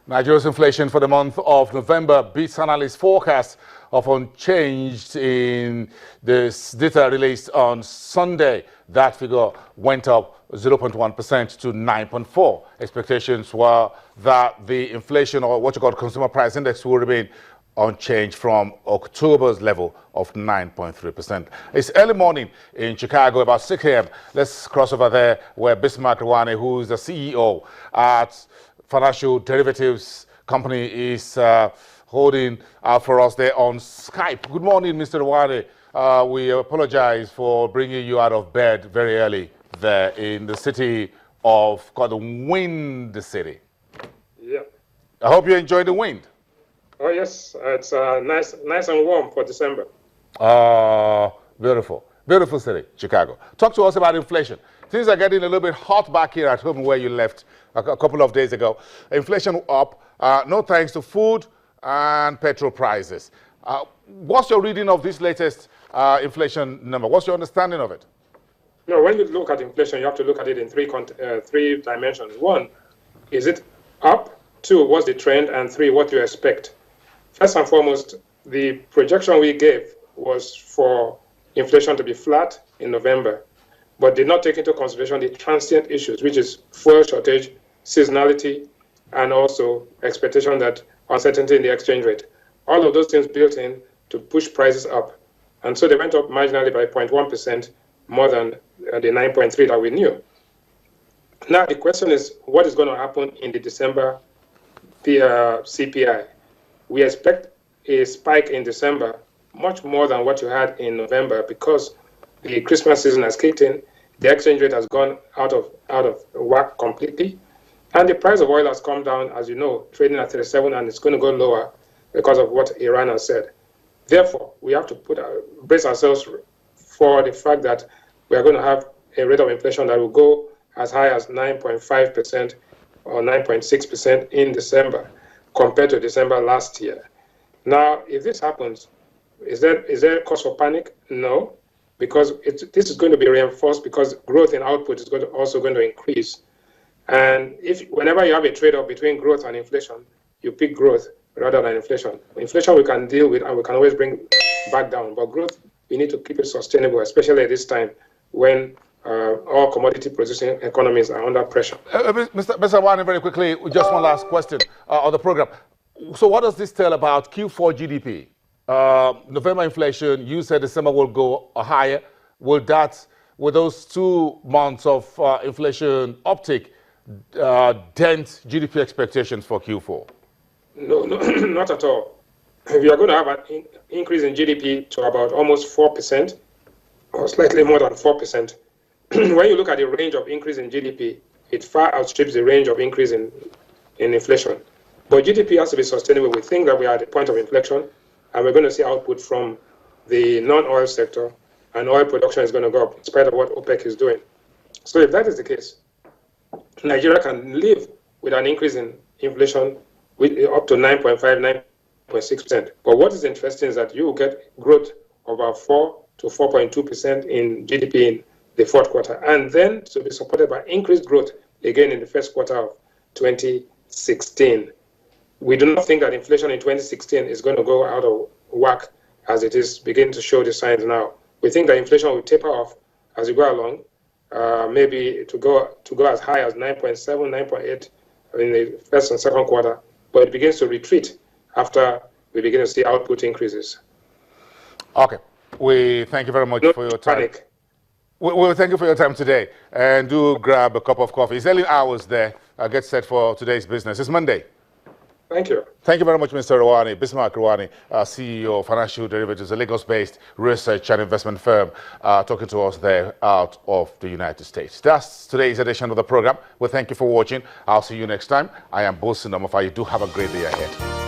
Nigeria's inflation for the month of November beats analysts' forecast of unchanged in this data released on Sunday. That figure went up 0.1% to 9.4. Expectations were that the inflation, or what you call consumer price index, will remain unchanged from October's level of 9.3%. It's early morning in Chicago, about 6 a.m. Let's cross over there where Bismarck Rwani, who is the CEO at financial derivatives company, is holding for us there on Skype. Good morning, Mr. Rwani. We apologize for bringing you out of bed very early there in the city of called the Wind City. Yeah. I hope you enjoy the wind. Oh yes, it's nice and warm for December. Beautiful. Beautiful city, Chicago. Talk to us about inflation. Things are getting a little bit hot back here at home where you left a couple of days ago. Inflation up, no thanks to food and petrol prices. What's your reading of this latest inflation number? What's your understanding of it? No, when you look at inflation, you have to look at it in three dimensions. One, is it up? Two, what's the trend? And three, what do you expect? First and foremost, the projection we gave was for inflation to be flat in November, but did not take into consideration the transient issues, which is fuel shortage, seasonality, and also expectation that uncertainty in the exchange rate. All of those things built in to push prices up. And so they went up marginally by 0.1% more than the 9.3 that we knew. Now the question is, what is going to happen in the December CPI? We expect a spike in December, much more than what you had in November, because the Christmas season has kicked in, the exchange rate has gone out of whack completely, and the price of oil has come down, as you know, trading at 37, and it's going to go lower because of what Iran has said. Therefore, we have to brace ourselves for the fact that we are going to have a rate of inflation that will go as high as 9.5% or 9.6% in December, compared to December last year. Now, if this happens, is there cause for panic? No, because this is going to be reinforced because growth in output is also going to increase. And whenever you have a trade-off between growth and inflation, you pick growth rather than inflation. Inflation we can deal with and we can always bring back down, but growth, we need to keep it sustainable, especially at this time when all commodity producing economies are under pressure. Mr. Rwani, very quickly, just one last question on the program. So what does this tell about Q4 GDP? November inflation, you said December will go higher. Will those 2 months of inflation uptick dent GDP expectations for Q4? No, not at all. We are going to have an increase in GDP to about almost 4%, or slightly more than 4%. When you look at the range of increase in GDP, it far outstrips the range of increase in inflation. But GDP has to be sustainable. We think that we are at the point of inflection, and we're going to see output from the non-oil sector, and oil production is going to go up in spite of what OPEC is doing. So if that is the case, Nigeria can live with an increase in inflation with up to 9.5, 9.6%. But what is interesting is that you will get growth of about 4 to 4.2% in GDP in the fourth quarter, and then to be supported by increased growth again in the first quarter of 2016. We do not think that inflation in 2016 is going to go out of whack as it is beginning to show the signs now. We think that inflation will taper off as we go along, maybe to go as high as 9.7, 9.8 in the first and second quarter, but it begins to retreat after we begin to see output increases. Okay. We thank you very much for your time. Panic. Well, thank you for your time today. And do grab a cup of coffee. It's early hours there. Get set for today's business. It's Monday. Thank you. Thank you very much, Mr. Rwani. Bismarck Rwani, CEO of Financial Derivatives, a Lagos-based research and investment firm, talking to us there out of the United States. That's today's edition of the program. Well, thank you for watching. I'll see you next time. I am Bosun Omofa. You do have a great day ahead.